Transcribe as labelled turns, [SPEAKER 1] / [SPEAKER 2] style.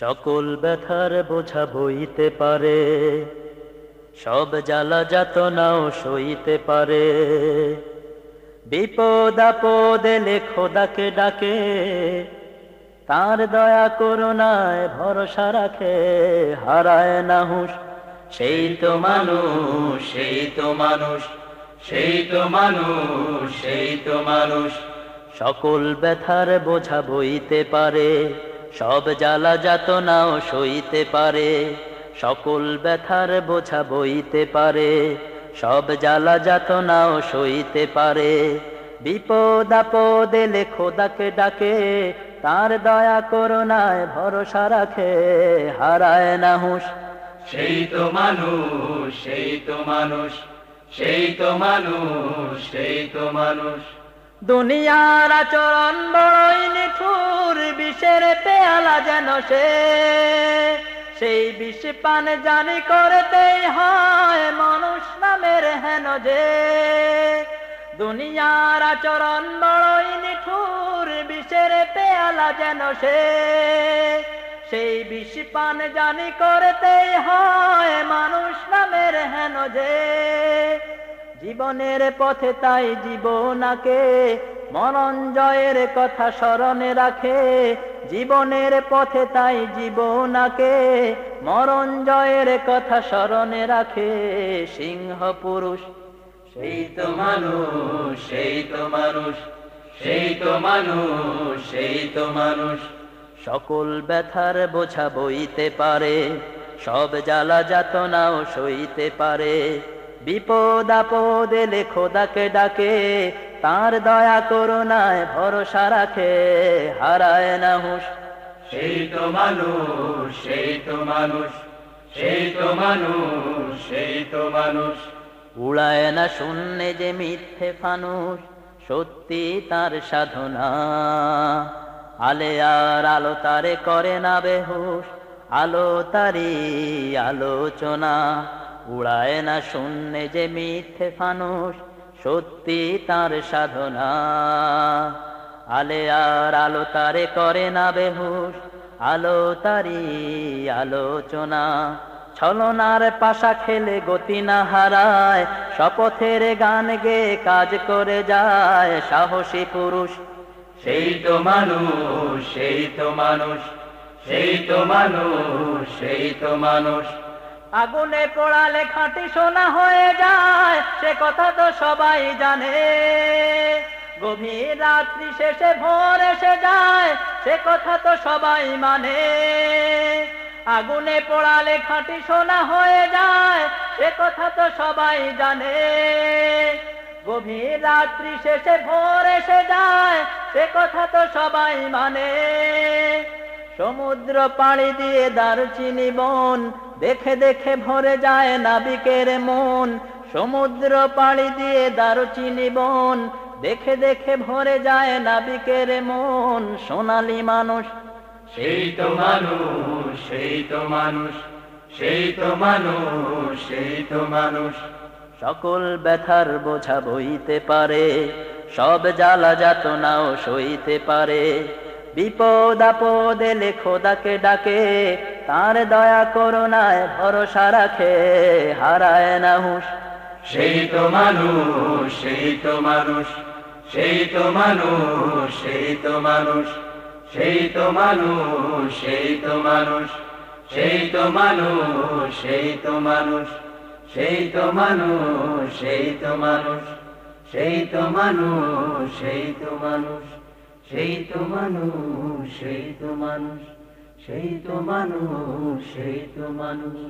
[SPEAKER 1] সকল ব্যথার বোঝা বইতে পারে, সব জ্বালা যাতনাও সইতে পারে। বিপদ আপদ এলে খোদাকে ডাকে, তার দয়া করুণায় ভরসা রাখে, হারায় না হুঁশ। সেই তো মানুষ, সেই তো মানুষ, সেই তো মানুষ, সেই তো মানুষ। সকল ব্যথার বোঝা বইতে পারে, সব জ্বালা যাতনাও সইতে পারে। সকল ব্যথার বোঝা বইতে পারে, সব জ্বালা যাতনাও সইতে পারে। বিপদ আপদ এলে খোদাকে ডাকে, তার দয়া করুণায় ভরসা রাখে, হারায় না হুঁশ।
[SPEAKER 2] সেই তো মানুষ, সেই তো মানুষ, সেই তো মানুষ, সেই তো মানুষ।
[SPEAKER 1] দুনিয়ার আচরণ বড়ই নিঠুর, বিষের পেয়ালা যেন সে, সেই বিষ পান জানি করতেই হয় মানুষ নামের হেন যে। দুনিয়ার আচরণ বড়ই নিঠুর, বিষের পেয়ালা যেন সে, সেই বিষ পান জানি করতেই হয় মানুষ নামের হেন যে। জীবনের পথে তাই জীবনাকে মরণ জয়ের কথা স্মরণে রাখে। জীবনের পথে তাই জীবনাকে মরণ জয়ের কথা স্মরণে রাখে সিংহ পুরুষ।
[SPEAKER 2] সেই তো মানুষ, সেই তো মানুষ, সেই তো মানুষ, সেই তো মানুষ।
[SPEAKER 1] সকল ব্যথার বোঝা বইতে পারে, সব জ্বালা যাতনাও সইতে পারে। বিপদ আপদ এলে খোদাকে ডাকে, তার দয়া করুণায় ভরসা রাখে, হারায় না হুঁশ।
[SPEAKER 2] সেই তো মানুষ, সেই তো মানুষ, সেই তো মানুষ, সেই তো মানুষ।
[SPEAKER 1] উড়ায় না শূন্যে যে মিথ্যে ফানুষ, সত্যি তার সাধনা। আলে আর আলো তারে করে না বেহুশ, আলো তারি আলোচনা। উড়ায় না শূন্যে যে মিথ্যে ফানুষ, সত্যি তার সাধনা। আলে আর আলো তারে করে না বেহুশ, আলো তারি আলোচনা। ছলনার পাশা খেলে গতি না হারায়, শপথের গান গেয়ে কাজ করে যায় সাহসী পুরুষ।
[SPEAKER 2] সেই তো মানুষ, সেই তো মানুষ, সেই তো মানুষ, সেই তো মানুষ।
[SPEAKER 1] আগুনে পোড়ালে খাঁটি সোনা হয়ে যায়, সে কথা তো সবাই জানে। গভীর রাত্রি শেষে ভোর এসে যায়, সে কথা তো সবাই মানে। আগুনে পোড়ালে খাঁটি সোনা হয়ে যায়, সে কথা তো সবাই জানে। গভীর রাত্রি শেষে ভোর এসে যায়, সে কথা তো সবাই মানে। সমুদ্র পাড়ি দিয়ে দারুচিনি বন, দেখে দেখে ভরে যায় নাবিকের মন। সমুদ্র পাড়ি দিয়ে দারুচিনি বন, দেখে দেখে ভরে যায় নাবিকের মন। সোনালী মানুষ,
[SPEAKER 2] সেই তো মানুষ, সেই তো মানুষ, সেই তো মানুষ, সেই তো মানুষ।
[SPEAKER 1] সকল ব্যথার বোঝা বইতে পারে, সব জ্বালা যাতনাও সইতে পারে। বিপদ আপদ এলে খোদাকে ডাকে, তার দয়া করুণায় ভরসা রাখে, হারায় না হুঁশ।
[SPEAKER 2] সেই তো মানুষ, সেই তো মানুষ, সেই তো মানুষ, সেই তো মানুষ। সেই তো মানুষ, সেই তো মানুষ, সেই তো মানুষ, সেই তো মানুষ। সেই তো মানুষ, সেই তো মানুষ, সেই তো মানুষ, সেই তো মানুষ। সেই তো মানুষ, সেই তো মানুষ, সেই তো মানুষ, সেই তো মানুষ।